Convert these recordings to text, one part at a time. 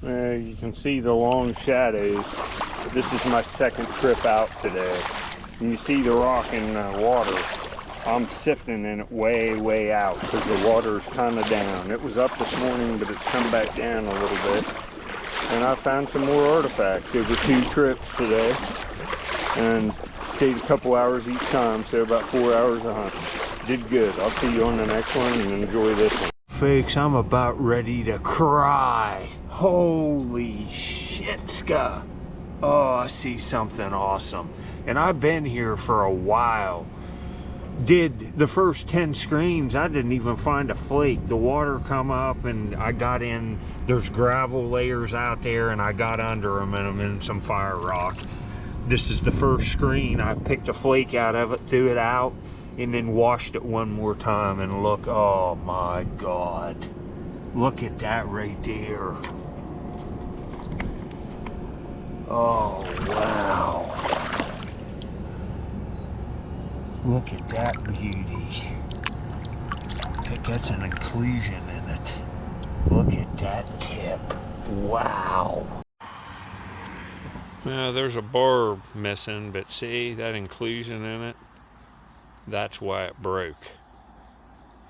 You can see the long shadows. This is my second trip out today. And you see the rock in the water. I'm sifting in it way out because the water is kind of down. It was up this morning, but it's come back down a little bit. And I found some more artifacts over 2 trips today. And stayed a couple hours each time, so about 4 hours of hunting. Did good. I'll see you on the next one and enjoy this one. Folks, I'm about ready to cry. Holy shit, Ska. Oh, I see something awesome. And I've been here for a while. Did the first 10 screens, I didn't even find a flake. The water come up and I got in, there's gravel layers out there and I got under them and I'm in some fire rock. This is the first screen. I picked a flake out of it, threw it out, and then washed it one more time and look, oh my God. Look at that right there. Oh, wow. Look at that beauty. I think that's an inclusion in it. Look at that tip. Wow. Now there's a bar missing, but see that inclusion in it? That's why it broke.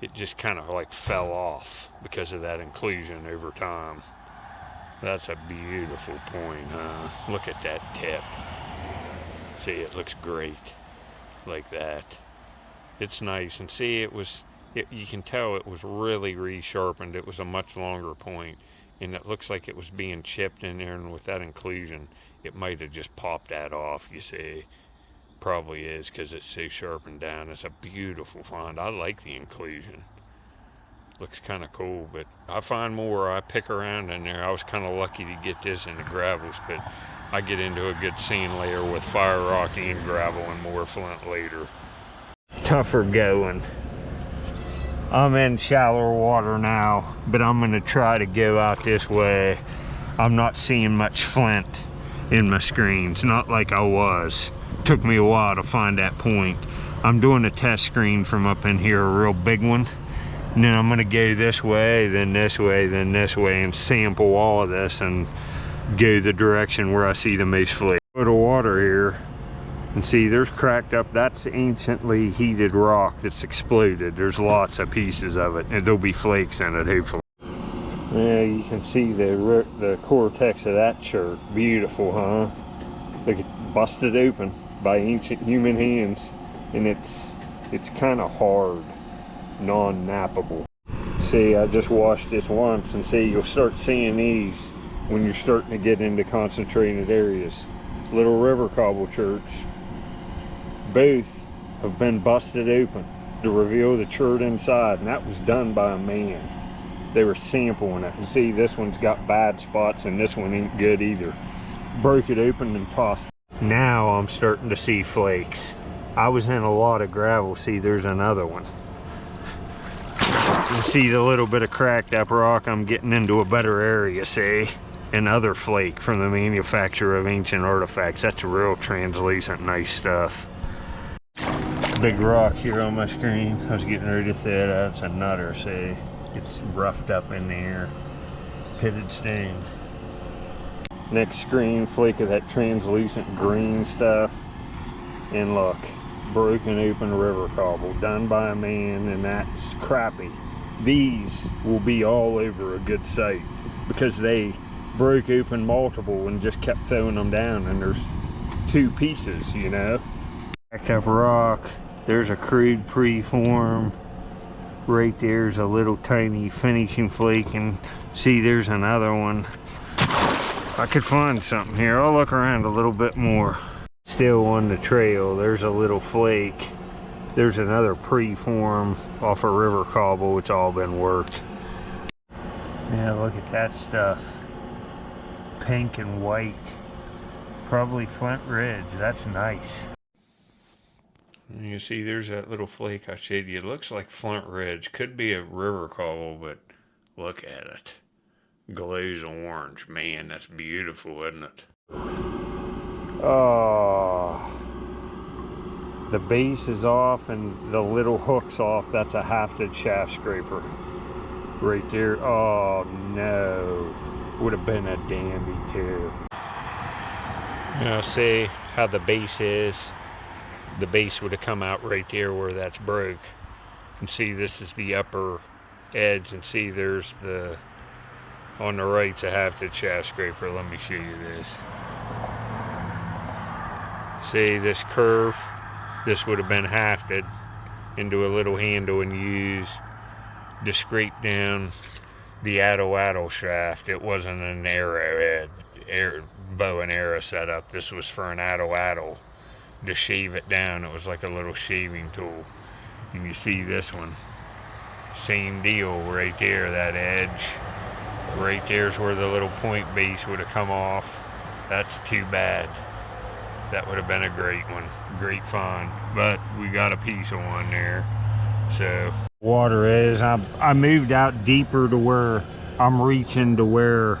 It just kind of like fell off because of that inclusion over time. That's a beautiful point, huh? Look at that tip. See, it looks great. Like that. It's nice. And see, you can tell it was really resharpened. It was a much longer point. And it looks like it was being chipped in there, and with that inclusion, it might have just popped that off, you see. Probably is because it's so sharpened down. It's a beautiful find. I like the inclusion. Looks kind of cool, but I find more. I pick around in there. I was kind of lucky to get this in the gravels, but I get into a good sand layer with fire rock and gravel and more flint later. Tougher going. I'm in shallower water now, but I'm gonna try to go out this way. I'm not seeing much flint in my screens, not like I was. Took me a while to find that point. I'm doing a test screen from up in here, a real big one. And then I'm gonna go this way, then this way, then this way, and sample all of this and go the direction where I see the most flakes. Go to water here and see there's cracked up. That's anciently heated rock that's exploded. There's lots of pieces of it and there'll be flakes in it hopefully. Yeah, you can see the cortex of that shirt. Beautiful, huh? Look, it busted open by ancient human hands, and it's kind of hard, non-nappable. See, I just washed this once, and see, you'll start seeing these when you're starting to get into concentrated areas. Little river cobble church, both have been busted open to reveal the chert inside, and that was done by a man. They were sampling it, and see, this one's got bad spots and this one ain't good either. Broke it open and tossed. Now I'm starting to see flakes. I was in a lot of gravel. See, there's another one. You see the little bit of cracked up rock. I'm getting into a better area, see? Another flake from the manufacturer of ancient artifacts. That's real translucent, nice stuff. Big rock here on my screen. I was getting ready to say that's a nutter, see? It's roughed up in there. Pitted stain. Next screen, flake of that translucent green stuff. And look, broken open river cobble, done by a man, and that's crappy. These will be all over a good site because they broke open multiple and just kept throwing them down, and there's 2 pieces, you know. Backed up rock, there's a crude preform. Right there's a little tiny finishing flake, and see there's another one. I could find something here. I'll look around a little bit more. Still on the trail, there's a little flake. There's another preform off a river cobble. It's all been worked. Yeah, look at that stuff. Pink and white. Probably Flint Ridge. That's nice. You see there's that little flake I showed you. It looks like Flint Ridge. Could be a river cobble, but look at it. Glows orange. Man, that's beautiful, isn't it? Oh, the base is off and the little hook's off. That's a hafted shaft scraper right there. Oh no, would have been a dandy too. You know, see how the base is? The base would have come out right there where that's broke. And see, this is the upper edge, and see there's the, on the right's a hafted shaft scraper. Let me show you this. See this curve? This would have been hafted into a little handle and used to scrape down the Arrowhead shaft. It wasn't an Arrowhead bow and arrow setup. This was for an Arrowhead to shave it down. It was like a little shaving tool. And you see this one, same deal right there, that edge. Right there's where the little point base would have come off. That's too bad. That would have been a great one, great find. But we got a piece of one there. So water is, I moved out deeper to where I'm reaching to where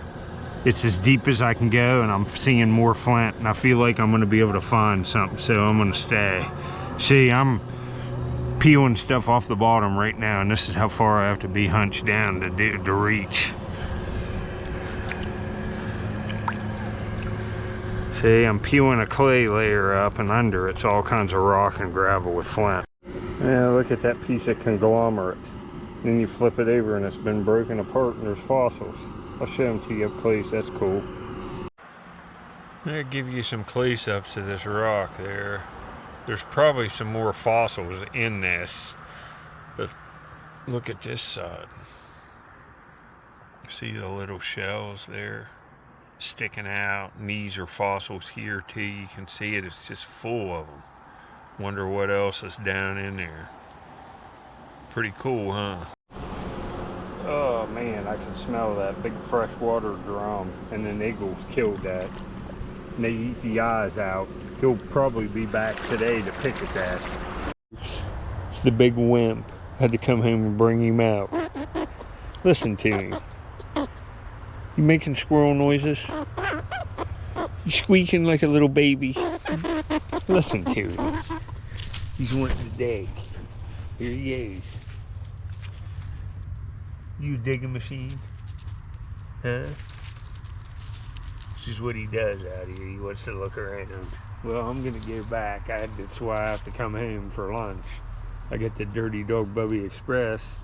it's as deep as I can go, and I'm seeing more flint, and I feel like I'm gonna be able to find something, so I'm gonna stay. See, I'm peeling stuff off the bottom right now, and this is how far I have to be hunched down to reach. See, I'm peeling a clay layer up, and under it's all kinds of rock and gravel with flint. Yeah, look at that piece of conglomerate. Then you flip it over and it's been broken apart and there's fossils. I'll show them to you up close, that's cool. I'll give you some close-ups of this rock there. There's probably some more fossils in this, but look at this side. See the little shells there sticking out, and these are fossils here too. You can see it, it's just full of them. Wonder what else is down in there. Pretty cool, huh? Oh man, I can smell that big freshwater drum, and then eagles killed that. And they eat the eyes out. He'll probably be back today to pick at that. It's the big wimp. Had to come home and bring him out. Listen to him. You making squirrel noises? You squeaking like a little baby. Listen to him. He's wanting to dig. Here he is. You digging machine? Huh? This is what he does out here. He wants to look around. Well, I'm gonna go back. That's why I have to come home for lunch. I got the Dirty Dog Bubby Express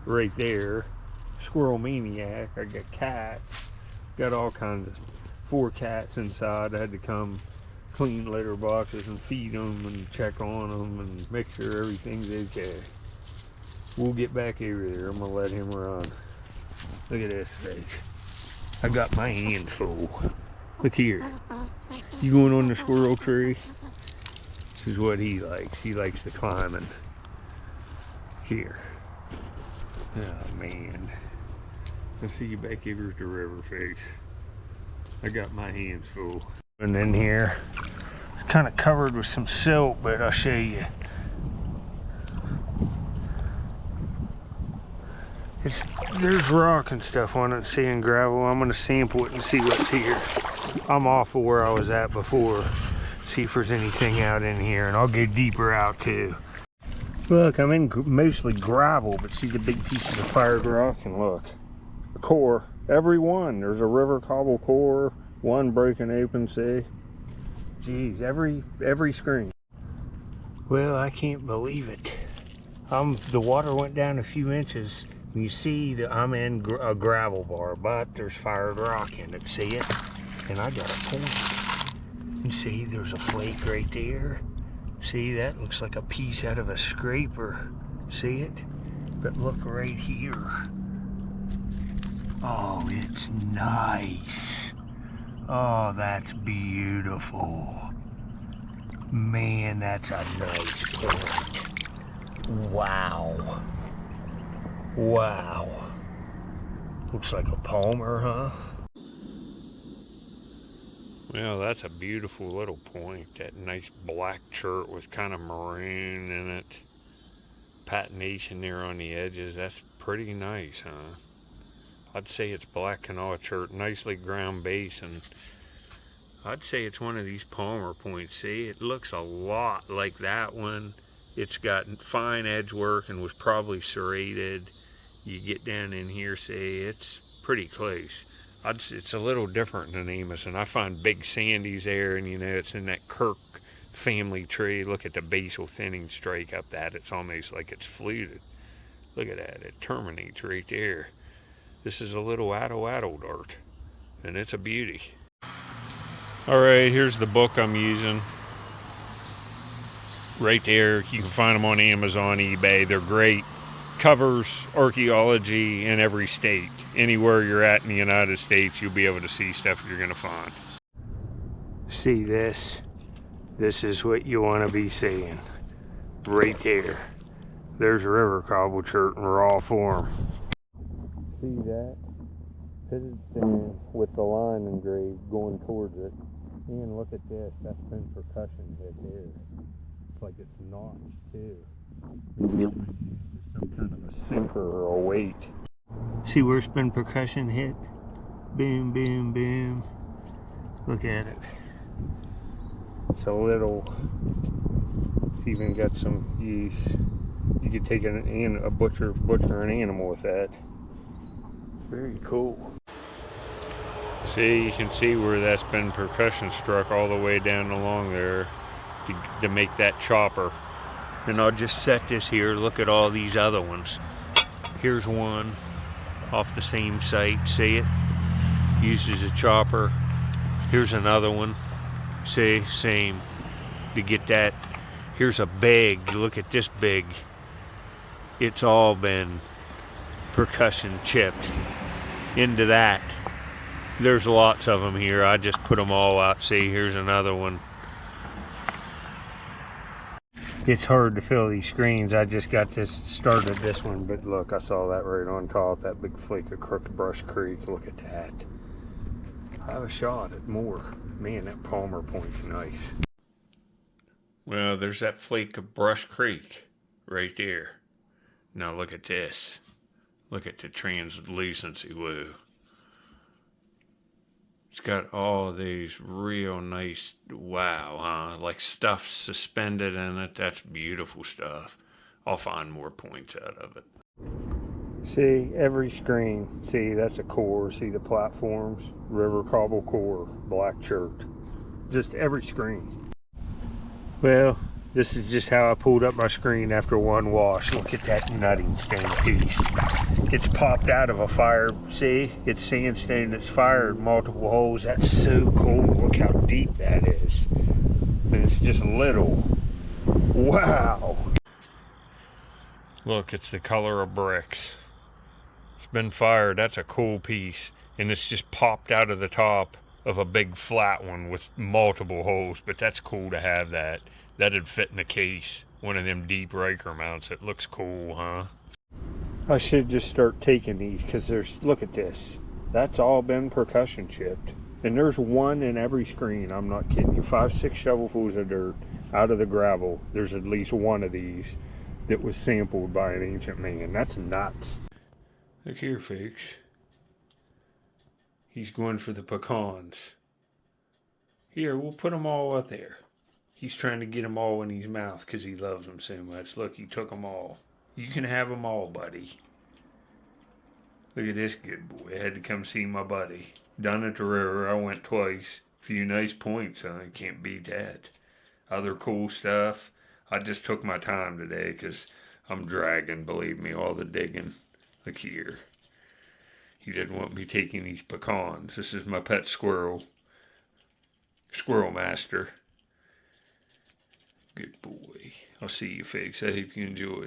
right there. Squirrel Maniac. I got cats. Got all kinds of 4 cats inside. I had to come clean litter boxes and feed them and check on them and make sure everything's okay. We'll get back over there. I'm gonna let him run. Look at this thing. I got my hands full. Look here. You going on the squirrel tree? This is what he likes. He likes the climbing. Here. Oh man. I'll see you back over at the river face. I got my hands full. And in here, it's kind of covered with some silt, but I'll show you. There's rock and stuff on it, seeing gravel. I'm gonna sample it and see what's here. I'm off of where I was at before. See if there's anything out in here, and I'll go deeper out too. Look, I'm in mostly gravel, but see the big pieces of fired rock, and look. The core, every one. There's a river cobble core, one broken open, see? Geez, every screen. Well, I can't believe it. The water went down a few inches. You see that I'm in a gravel bar, but there's fired rock in it, see it? And I got a point. You see, there's a flake right there. See, that looks like a piece out of a scraper. See it? But look right here. Oh, it's nice. Oh, that's beautiful. Man, that's a nice point. Wow. Wow. Looks like a palmer, huh? Well, that's a beautiful little point. That nice black chert with kind of maroon in it. Patination there on the edges. That's pretty nice, huh? I'd say it's black canal chert, nicely ground base, and I'd say it's one of these palmer points. See, it looks a lot like that one. It's got fine edge work and was probably serrated. You get down in here, see, it's pretty close. It's a little different than Amos, and I find big sandies there, and it's in that Kirk family tree. Look at the basal thinning streak up that. It's almost like it's fluted. Look at that. It terminates right there. This is a little addle dart, and it's a beauty. All right, here's the book I'm using. Right there, you can find them on Amazon, eBay. They're great. Covers archaeology in every state. Anywhere you're at in the United States, you'll be able to see stuff you're going to find. See this? This is what you want to be seeing. Right there. There's a river cobble chert in raw form. See that? Pitted stand with the line engraved going towards it. And look at this. That's been percussion hit there. It's like it's notched too. Some kind of a sinker or a weight. See where it's been percussion hit? Boom, boom, boom. Look at it. It's a little. It's even got some use. You could take a butcher an animal with that. Very cool. See, you can see where that's been percussion struck all the way down along there to make that chopper. And I'll just set this here. Look at all these other ones. Here's one off the same site. See it? Uses a chopper. Here's another one. See, same. To get that. Here's a big. Look at this big. It's all been percussion chipped into that. There's lots of them here. I just put them all out. See, here's another one. It's hard to fill these screens. I just got started this one, but look, I saw that right on top, that big flake of Crooked Brush Creek. Look at that. I have a shot at more. Man, that Palmer point's nice. Well, there's that flake of Brush Creek right there. Now look at this. Look at the translucency. Whoa. It's got all these real nice, wow, huh? Like stuff suspended in it. That's beautiful stuff. I'll find more points out of it. See, every screen. See, that's a core. See the platforms? River cobble core, black chert. Just every screen. Well, this is just how I pulled up my screen after one wash. Look at that nutting stain piece. It's popped out of a fire. See, it's sandstone that's fired multiple holes. That's so cool. Look how deep that is. And it's just little. Wow. Look, it's the color of bricks. It's been fired. That's a cool piece. And it's just popped out of the top of a big flat one with multiple holes. But that's cool to have that. That'd fit in the case. One of them deep raker mounts. It looks cool, huh? I should just start taking these because look at this. That's all been percussion chipped. And there's one in every screen. I'm not kidding you. 5-6 shovelfuls of dirt out of the gravel. There's at least one of these that was sampled by an ancient man. That's nuts. Look here, folks. He's going for the pecans. Here, we'll put them all up there. He's trying to get them all in his mouth because he loves them so much. Look, he took them all. You can have them all, buddy. Look at this good boy. I had to come see my buddy. Down at the river, I went twice. Few nice points, huh? You can't beat that. Other cool stuff. I just took my time today because I'm dragging, believe me, all the digging. Look here. He didn't want me taking these pecans. This is my pet squirrel. Squirrel master. Good boy. I'll see you, folks. I hope you enjoyed.